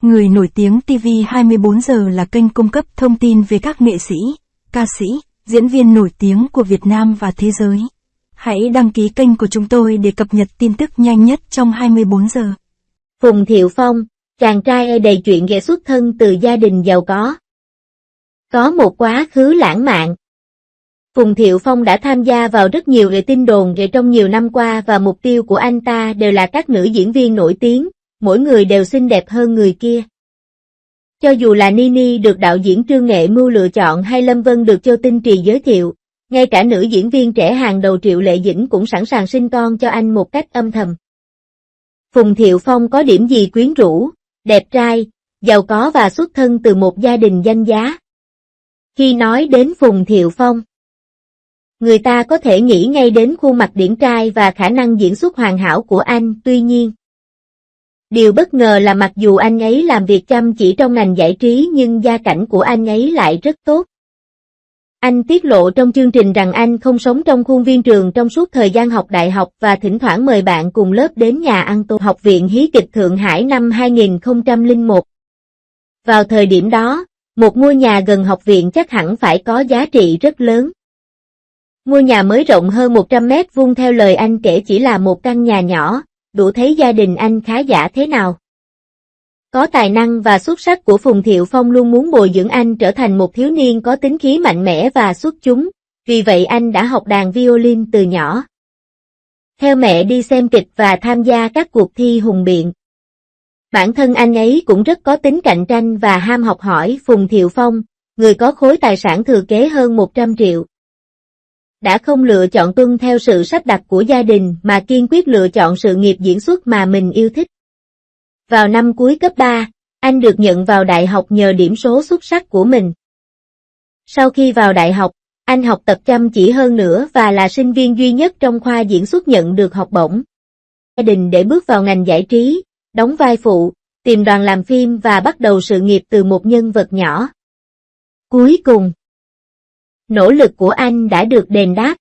Người nổi tiếng TV 24 giờ là kênh cung cấp thông tin về các nghệ sĩ, ca sĩ, diễn viên nổi tiếng của Việt Nam và thế giới. Hãy đăng ký kênh của chúng tôi để cập nhật tin tức nhanh nhất trong 24 giờ. Phùng Thiệu Phong, chàng trai đầy chuyện ghẻ xuất thân từ gia đình giàu có. Có một quá khứ lãng mạn. Phùng Thiệu Phong đã tham gia vào rất nhiều tin đồn trong nhiều năm qua và mục tiêu của anh ta đều là các nữ diễn viên nổi tiếng, mỗi người đều xinh đẹp hơn người kia. Cho dù là Nini được đạo diễn Trương Nghệ Mưu lựa chọn hay Lâm Vân được Châu Tinh Trì giới thiệu, ngay cả nữ diễn viên trẻ hàng đầu Triệu Lệ Dĩnh cũng sẵn sàng sinh con cho anh một cách âm thầm. Phùng Thiệu Phong có điểm gì quyến rũ, đẹp trai, giàu có và xuất thân từ một gia đình danh giá? Khi nói đến Phùng Thiệu Phong, người ta có thể nghĩ ngay đến khuôn mặt điển trai và khả năng diễn xuất hoàn hảo của anh, tuy nhiên. Điều bất ngờ là mặc dù anh ấy làm việc chăm chỉ trong ngành giải trí nhưng gia cảnh của anh ấy lại rất tốt. Anh tiết lộ trong chương trình rằng anh không sống trong khuôn viên trường trong suốt thời gian học đại học và thỉnh thoảng mời bạn cùng lớp đến nhà ăn tối Học viện Hí kịch Thượng Hải năm 2001. Vào thời điểm đó, một ngôi nhà gần học viện chắc hẳn phải có giá trị rất lớn. Ngôi nhà mới rộng hơn 100 mét vuông theo lời anh kể chỉ là một căn nhà nhỏ, đủ thấy gia đình anh khá giả thế nào. Có tài năng và xuất sắc của Phùng Thiệu Phong luôn muốn bồi dưỡng anh trở thành một thiếu niên có tính khí mạnh mẽ và xuất chúng, vì vậy anh đã học đàn violin từ nhỏ. Theo mẹ đi xem kịch và tham gia các cuộc thi hùng biện. Bản thân anh ấy cũng rất có tính cạnh tranh và ham học hỏi. Phùng Thiệu Phong, người có khối tài sản thừa kế hơn 100 triệu. Đã không lựa chọn tuân theo sự sắp đặt của gia đình mà kiên quyết lựa chọn sự nghiệp diễn xuất mà mình yêu thích. Vào năm cuối cấp 3, anh được nhận vào đại học nhờ điểm số xuất sắc của mình. Sau khi vào đại học, anh học tập chăm chỉ hơn nữa và là sinh viên duy nhất trong khoa diễn xuất nhận được học bổng. Gia đình để bước vào ngành giải trí, đóng vai phụ, tìm đoàn làm phim và bắt đầu sự nghiệp từ một nhân vật nhỏ. Cuối cùng, nỗ lực của anh đã được đền đáp.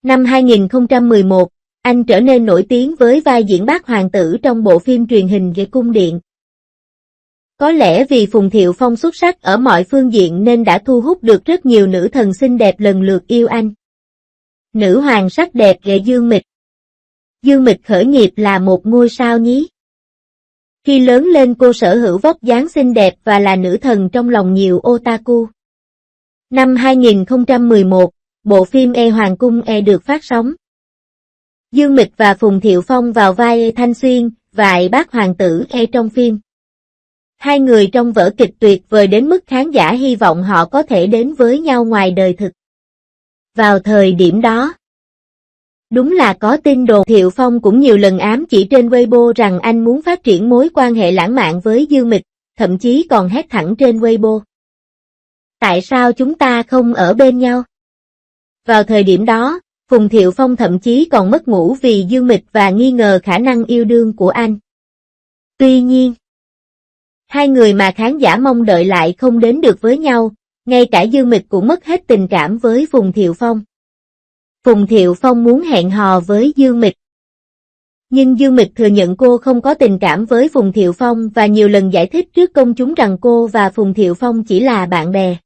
Năm 2011, anh trở nên nổi tiếng với vai diễn Bác Hoàng tử trong bộ phim truyền hình về Cung điện. Có lẽ vì Phùng Thiệu Phong xuất sắc ở mọi phương diện nên đã thu hút được rất nhiều nữ thần xinh đẹp lần lượt yêu anh. Nữ hoàng sắc đẹp Dương Mịch. Dương Mịch khởi nghiệp là một ngôi sao nhí. Khi lớn lên cô sở hữu vóc dáng xinh đẹp và là nữ thần trong lòng nhiều otaku. Năm 2011, bộ phim Hoàng cung được phát sóng. Dương Mịch và Phùng Thiệu Phong vào vai Thanh Xuyên và Bác Hoàng tử trong phim. Hai người trong vở kịch tuyệt vời đến mức khán giả hy vọng họ có thể đến với nhau ngoài đời thực. Vào thời điểm đó, đúng là có tin đồn Thiệu Phong cũng nhiều lần ám chỉ trên Weibo rằng anh muốn phát triển mối quan hệ lãng mạn với Dương Mịch, thậm chí còn hét thẳng trên Weibo. Tại sao chúng ta không ở bên nhau? Vào thời điểm đó, Phùng Thiệu Phong thậm chí còn mất ngủ vì Dương Mịch và nghi ngờ khả năng yêu đương của anh. Tuy nhiên, hai người mà khán giả mong đợi lại không đến được với nhau, ngay cả Dương Mịch cũng mất hết tình cảm với Phùng Thiệu Phong. Phùng Thiệu Phong muốn hẹn hò với Dương Mịch. Nhưng Dương Mịch thừa nhận cô không có tình cảm với Phùng Thiệu Phong và nhiều lần giải thích trước công chúng rằng cô và Phùng Thiệu Phong chỉ là bạn bè.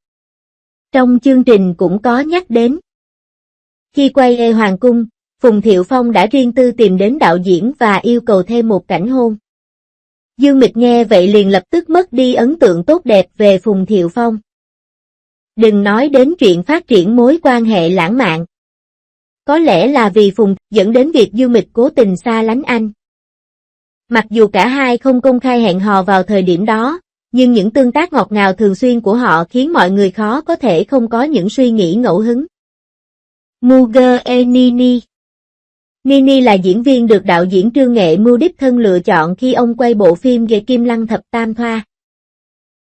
Trong chương trình cũng có nhắc đến. Khi quay Hoàng cung, Phùng Thiệu Phong đã riêng tư tìm đến đạo diễn và yêu cầu thêm một cảnh hôn. Dương Mịch nghe vậy liền lập tức mất đi ấn tượng tốt đẹp về Phùng Thiệu Phong. Đừng nói đến chuyện phát triển mối quan hệ lãng mạn. Có lẽ là vì Phùng dẫn đến việc Dương Mịch cố tình xa lánh anh. Mặc dù cả hai không công khai hẹn hò vào thời điểm đó, nhưng những tương tác ngọt ngào thường xuyên của họ khiến mọi người khó có thể không có những suy nghĩ ngẫu hứng. Muger Nini. Nini là diễn viên được đạo diễn Trương Nghệ Mưu đích thân lựa chọn khi ông quay bộ phim về Kim Lăng Thập Tam Thoa.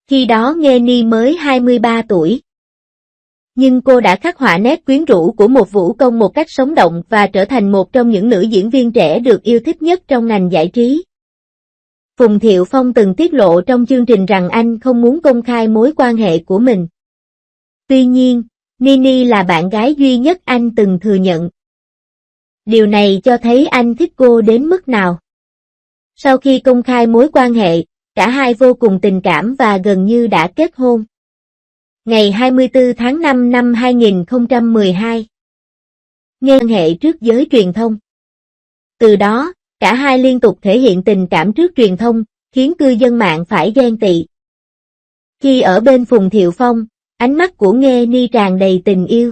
Khi đó Nini mới 23 tuổi. Nhưng cô đã khắc họa nét quyến rũ của một vũ công một cách sống động và trở thành một trong những nữ diễn viên trẻ được yêu thích nhất trong ngành giải trí. Phùng Thiệu Phong từng tiết lộ trong chương trình rằng anh không muốn công khai mối quan hệ của mình. Tuy nhiên, Nini là bạn gái duy nhất anh từng thừa nhận. Điều này cho thấy anh thích cô đến mức nào. Sau khi công khai mối quan hệ, cả cả hai vô cùng tình cảm và gần như đã kết hôn. Ngày 24 tháng 5 năm 2012. Nghe hệ trước giới truyền thông. Từ đó, cả hai liên tục thể hiện tình cảm trước truyền thông, khiến cư dân mạng phải ghen tị. Khi ở bên Phùng Thiệu Phong, ánh mắt của Nghê Ni tràn đầy tình yêu.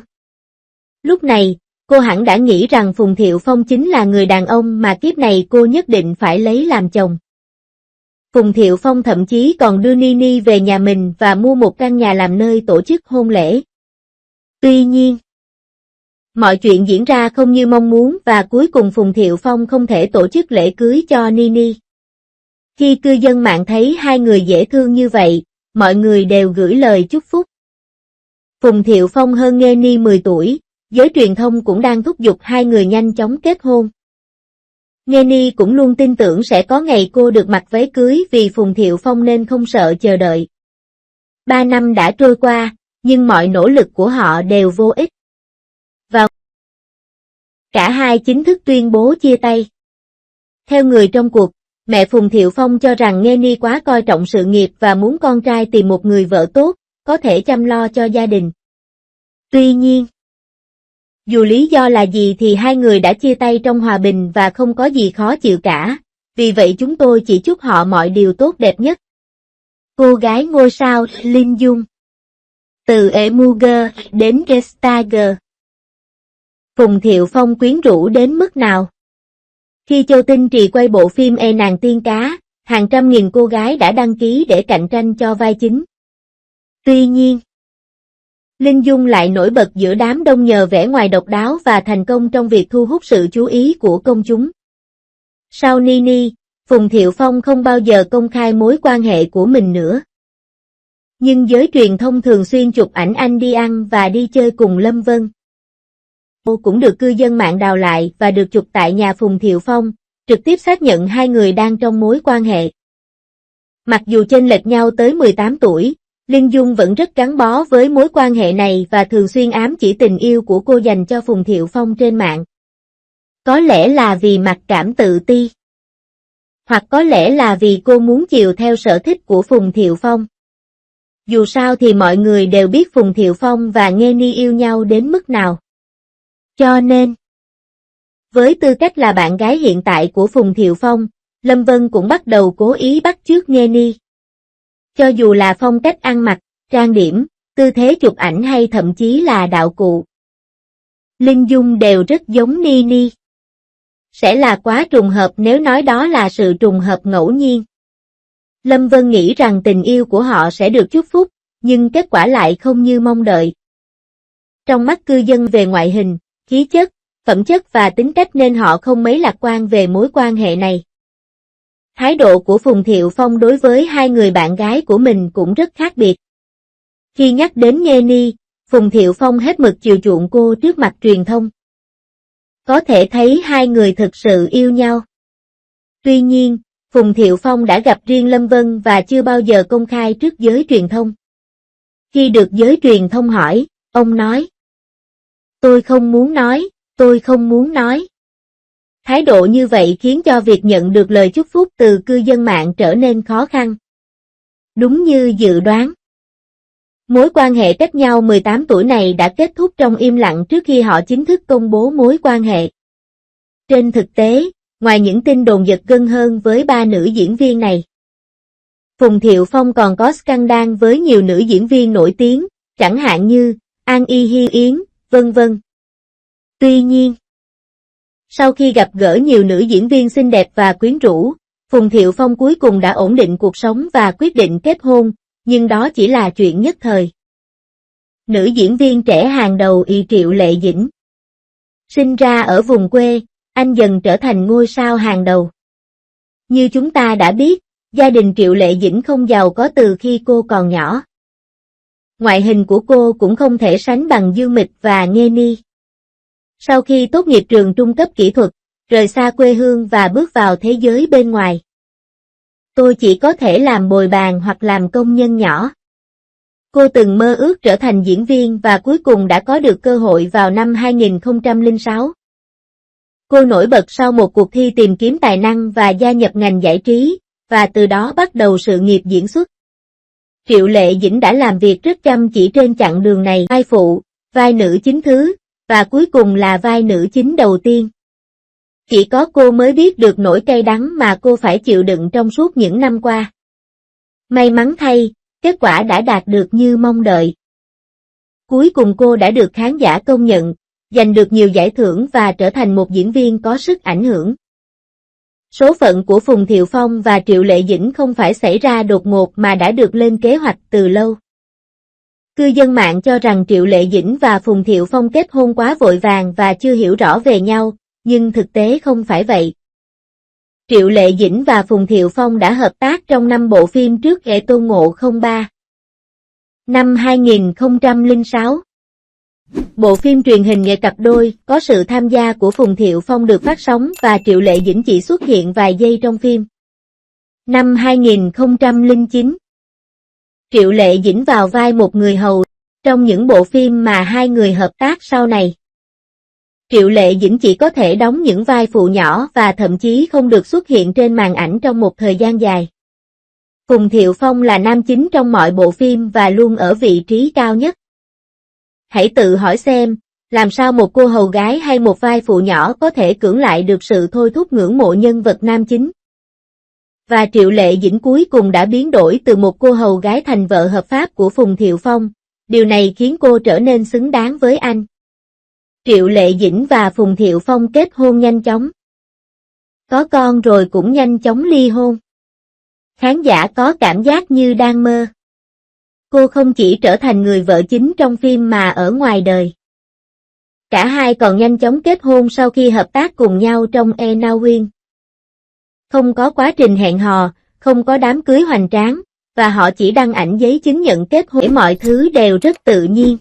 Lúc này, cô hẳn đã nghĩ rằng Phùng Thiệu Phong chính là người đàn ông mà kiếp này cô nhất định phải lấy làm chồng. Phùng Thiệu Phong thậm chí còn đưa Nini về nhà mình và mua một căn nhà làm nơi tổ chức hôn lễ. Tuy nhiên, mọi chuyện diễn ra không như mong muốn và cuối cùng Phùng Thiệu Phong không thể tổ chức lễ cưới cho Nini. Khi cư dân mạng thấy hai người dễ thương như vậy, mọi người đều gửi lời chúc phúc. Phùng Thiệu Phong hơn Nghê Ni 10 tuổi, giới truyền thông cũng đang thúc giục hai người nhanh chóng kết hôn. Nghê Ni cũng luôn tin tưởng sẽ có ngày cô được mặc váy cưới vì Phùng Thiệu Phong nên không sợ chờ đợi. 3 năm đã trôi qua, nhưng mọi nỗ lực của họ đều vô ích. Cả hai chính thức tuyên bố chia tay. Theo người trong cuộc, mẹ Phùng Thiệu Phong cho rằng Nghê Ni quá coi trọng sự nghiệp và muốn con trai tìm một người vợ tốt, có thể chăm lo cho gia đình. Tuy nhiên, dù lý do là gì thì hai người đã chia tay trong hòa bình và không có gì khó chịu cả, vì vậy chúng tôi chỉ chúc họ mọi điều tốt đẹp nhất. Cô gái ngôi sao Linh Dung. Từ Emuger đến Gestager. Phùng Thiệu Phong quyến rũ đến mức nào? Khi Châu Tinh Trì quay bộ phim Nàng Tiên Cá, hàng trăm nghìn cô gái đã đăng ký để cạnh tranh cho vai chính. Tuy nhiên, Linh Dung lại nổi bật giữa đám đông nhờ vẻ ngoài độc đáo và thành công trong việc thu hút sự chú ý của công chúng. Sau Nini, Phùng Thiệu Phong không bao giờ công khai mối quan hệ của mình nữa. Nhưng giới truyền thông thường xuyên chụp ảnh anh đi ăn và đi chơi cùng Lâm Vân. Cô cũng được cư dân mạng đào lại và được chụp tại nhà Phùng Thiệu Phong, trực tiếp xác nhận hai người đang trong mối quan hệ. Mặc dù chênh lệch nhau tới 18 tuổi, Linh Dung vẫn rất gắn bó với mối quan hệ này và thường xuyên ám chỉ tình yêu của cô dành cho Phùng Thiệu Phong trên mạng. Có lẽ là vì mặc cảm tự ti. Hoặc có lẽ là vì cô muốn chiều theo sở thích của Phùng Thiệu Phong. Dù sao thì mọi người đều biết Phùng Thiệu Phong và Nghê Ni yêu nhau đến mức nào. Cho nên, với tư cách là bạn gái hiện tại của Phùng Thiệu Phong, Lâm Vân cũng bắt đầu cố ý bắt chước Nghê Ni. Cho dù là phong cách ăn mặc, trang điểm, tư thế chụp ảnh hay thậm chí là đạo cụ, Linh Dung đều rất giống Nini. Sẽ là quá trùng hợp nếu nói đó là sự trùng hợp ngẫu nhiên. Lâm Vân nghĩ rằng tình yêu của họ sẽ được chúc phúc, nhưng kết quả lại không như mong đợi. Trong mắt cư dân về ngoại hình, khí chất, phẩm chất và tính cách nên họ không mấy lạc quan về mối quan hệ này. Thái độ của Phùng Thiệu Phong đối với hai người bạn gái của mình cũng rất khác biệt. Khi nhắc đến Nghê Ni, Phùng Thiệu Phong hết mực chiều chuộng cô trước mặt truyền thông. Có thể thấy hai người thực sự yêu nhau. Tuy nhiên, Phùng Thiệu Phong đã gặp riêng Lâm Vân và chưa bao giờ công khai trước giới truyền thông. Khi được giới truyền thông hỏi, ông nói: "Tôi không muốn nói, tôi không muốn nói." Thái độ như vậy khiến cho việc nhận được lời chúc phúc từ cư dân mạng trở nên khó khăn. Đúng như dự đoán, mối quan hệ cách nhau 18 tuổi này đã kết thúc trong im lặng trước khi họ chính thức công bố mối quan hệ. Trên thực tế, ngoài những tin đồn giật gân hơn với ba nữ diễn viên này, Phùng Thiệu Phong còn có scandal với nhiều nữ diễn viên nổi tiếng, chẳng hạn như An Y Hi Yến, vân vân. Tuy nhiên, sau khi gặp gỡ nhiều nữ diễn viên xinh đẹp và quyến rũ, Phùng Thiệu Phong cuối cùng đã ổn định cuộc sống và quyết định kết hôn, nhưng đó chỉ là chuyện nhất thời. Nữ diễn viên trẻ hàng đầu Triệu Lệ Dĩnh. Sinh ra ở vùng quê, anh dần trở thành ngôi sao hàng đầu. Như chúng ta đã biết, gia đình Triệu Lệ Dĩnh không giàu có từ khi cô còn nhỏ. Ngoại hình của cô cũng không thể sánh bằng Dương Mịch và Nghê Ni. Sau khi tốt nghiệp trường trung cấp kỹ thuật, rời xa quê hương và bước vào thế giới bên ngoài. Tôi chỉ có thể làm bồi bàn hoặc làm công nhân nhỏ. Cô từng mơ ước trở thành diễn viên và cuối cùng đã có được cơ hội vào năm 2006. Cô nổi bật sau một cuộc thi tìm kiếm tài năng và gia nhập ngành giải trí, và từ đó bắt đầu sự nghiệp diễn xuất. Triệu Lệ Dĩnh đã làm việc rất chăm chỉ trên chặng đường này, vai phụ, vai nữ chính thứ, và cuối cùng là vai nữ chính đầu tiên. Chỉ có cô mới biết được nỗi cay đắng mà cô phải chịu đựng trong suốt những năm qua. May mắn thay, kết quả đã đạt được như mong đợi. Cuối cùng cô đã được khán giả công nhận, giành được nhiều giải thưởng và trở thành một diễn viên có sức ảnh hưởng. Số phận của Phùng Thiệu Phong và Triệu Lệ Dĩnh không phải xảy ra đột ngột mà đã được lên kế hoạch từ lâu. Cư dân mạng cho rằng Triệu Lệ Dĩnh và Phùng Thiệu Phong kết hôn quá vội vàng và chưa hiểu rõ về nhau, nhưng thực tế không phải vậy. Triệu Lệ Dĩnh và Phùng Thiệu Phong đã hợp tác trong 5 bộ phim trước Ê Tôn Ngộ 03. Năm 2006, bộ phim truyền hình nghệ cặp đôi có sự tham gia của Phùng Thiệu Phong được phát sóng và Triệu Lệ Dĩnh chỉ xuất hiện vài giây trong phim. Năm 2009, Triệu Lệ Dĩnh vào vai một người hầu trong những bộ phim mà hai người hợp tác sau này. Triệu Lệ Dĩnh chỉ có thể đóng những vai phụ nhỏ và thậm chí không được xuất hiện trên màn ảnh trong một thời gian dài. Phùng Thiệu Phong là nam chính trong mọi bộ phim và luôn ở vị trí cao nhất. Hãy tự hỏi xem, làm sao một cô hầu gái hay một vai phụ nhỏ có thể cưỡng lại được sự thôi thúc ngưỡng mộ nhân vật nam chính. Và Triệu Lệ Dĩnh cuối cùng đã biến đổi từ một cô hầu gái thành vợ hợp pháp của Phùng Thiệu Phong, điều này khiến cô trở nên xứng đáng với anh. Triệu Lệ Dĩnh và Phùng Thiệu Phong kết hôn nhanh chóng. Có con rồi cũng nhanh chóng ly hôn. Khán giả có cảm giác như đang mơ. Cô không chỉ trở thành người vợ chính trong phim mà ở ngoài đời. Cả hai còn nhanh chóng kết hôn sau khi hợp tác cùng nhau trong E Now Win. Không có quá trình hẹn hò, không có đám cưới hoành tráng, và họ chỉ đăng ảnh giấy chứng nhận kết hôn, mọi thứ đều rất tự nhiên.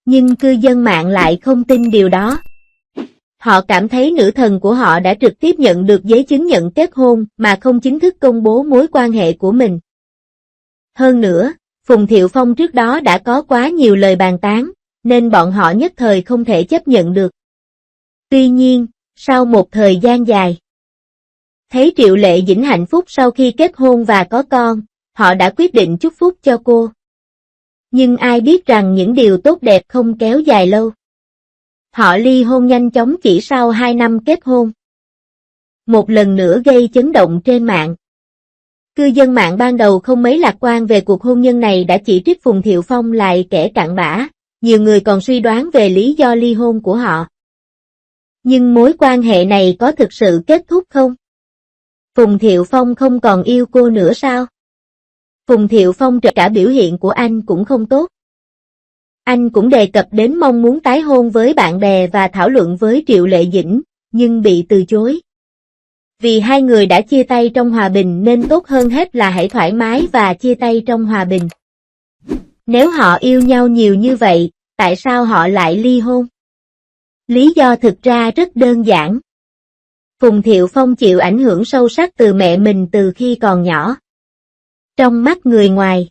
Nhưng cư dân mạng lại không tin điều đó. Họ cảm thấy nữ thần của họ đã trực tiếp nhận được giấy chứng nhận kết hôn mà không chính thức công bố mối quan hệ của mình. Hơn nữa, Phùng Thiệu Phong trước đó đã có quá nhiều lời bàn tán, nên bọn họ nhất thời không thể chấp nhận được. Tuy nhiên, sau một thời gian dài, thấy Triệu Lệ Dĩnh hạnh phúc sau khi kết hôn và có con, họ đã quyết định chúc phúc cho cô. Nhưng ai biết rằng những điều tốt đẹp không kéo dài lâu. Họ ly hôn nhanh chóng chỉ sau 2 năm kết hôn. Một lần nữa gây chấn động trên mạng. Cư dân mạng ban đầu không mấy lạc quan về cuộc hôn nhân này đã chỉ trích Phùng Thiệu Phong là kẻ cặn bã, nhiều người còn suy đoán về lý do ly hôn của họ. Nhưng mối quan hệ này có thực sự kết thúc không? Phùng Thiệu Phong không còn yêu cô nữa sao? Phùng Thiệu Phong cả biểu hiện của anh cũng không tốt. Anh cũng đề cập đến mong muốn tái hôn với bạn bè và thảo luận với Triệu Lệ Dĩnh, nhưng bị từ chối. Vì hai người đã chia tay trong hòa bình nên tốt hơn hết là hãy thoải mái và chia tay trong hòa bình. Nếu họ yêu nhau nhiều như vậy, tại sao họ lại ly hôn? Lý do thực ra rất đơn giản. Phùng Thiệu Phong chịu ảnh hưởng sâu sắc từ mẹ mình từ khi còn nhỏ. Trong mắt người ngoài,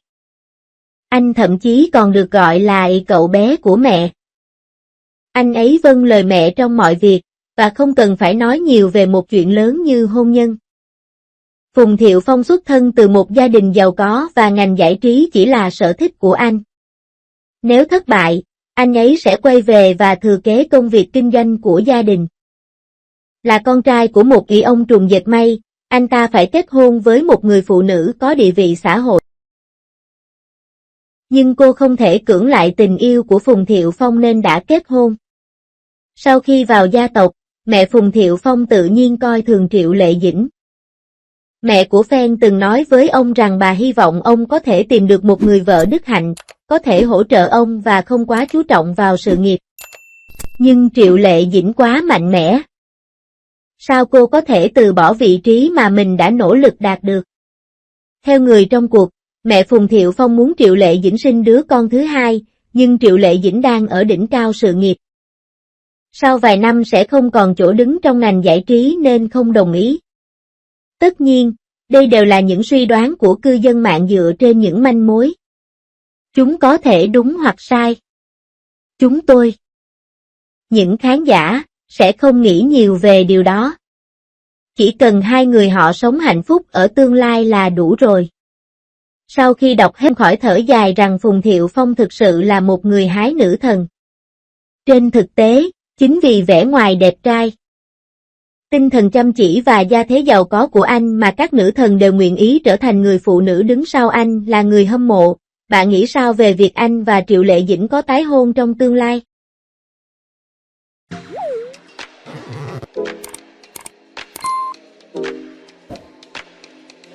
anh thậm chí còn được gọi là cậu bé của mẹ. Anh ấy vâng lời mẹ trong mọi việc, và không cần phải nói nhiều về một chuyện lớn như hôn nhân. Phùng Thiệu Phong xuất thân từ một gia đình giàu có và ngành giải trí chỉ là sở thích của anh. Nếu thất bại, anh ấy sẽ quay về và thừa kế công việc kinh doanh của gia đình. Là con trai của một ông trùm dệt may, anh ta phải kết hôn với một người phụ nữ có địa vị xã hội. Nhưng cô không thể cưỡng lại tình yêu của Phùng Thiệu Phong nên đã kết hôn. Sau khi vào gia tộc, mẹ Phùng Thiệu Phong tự nhiên coi thường Triệu Lệ Dĩnh. Mẹ của Phen từng nói với ông rằng bà hy vọng ông có thể tìm được một người vợ đức hạnh, có thể hỗ trợ ông và không quá chú trọng vào sự nghiệp. Nhưng Triệu Lệ Dĩnh quá mạnh mẽ. Sao cô có thể từ bỏ vị trí mà mình đã nỗ lực đạt được? Theo người trong cuộc, mẹ Phùng Thiệu Phong muốn Triệu Lệ Dĩnh sinh đứa con thứ hai, nhưng Triệu Lệ Dĩnh đang ở đỉnh cao sự nghiệp. Sau vài năm sẽ không còn chỗ đứng trong ngành giải trí nên không đồng ý. Tất nhiên, đây đều là những suy đoán của cư dân mạng dựa trên những manh mối. Chúng có thể đúng hoặc sai. Chúng tôi, những khán giả, sẽ không nghĩ nhiều về điều đó. Chỉ cần hai người họ sống hạnh phúc ở tương lai là đủ rồi. Sau khi đọc hết khỏi thở dài rằng Phùng Thiệu Phong thực sự là một người hái nữ thần. Trên thực tế, chính vì vẻ ngoài đẹp trai, tinh thần chăm chỉ và gia thế giàu có của anh mà các nữ thần đều nguyện ý trở thành người phụ nữ đứng sau anh là người hâm mộ. Bạn nghĩ sao về việc anh và Triệu Lệ Dĩnh có tái hôn trong tương lai?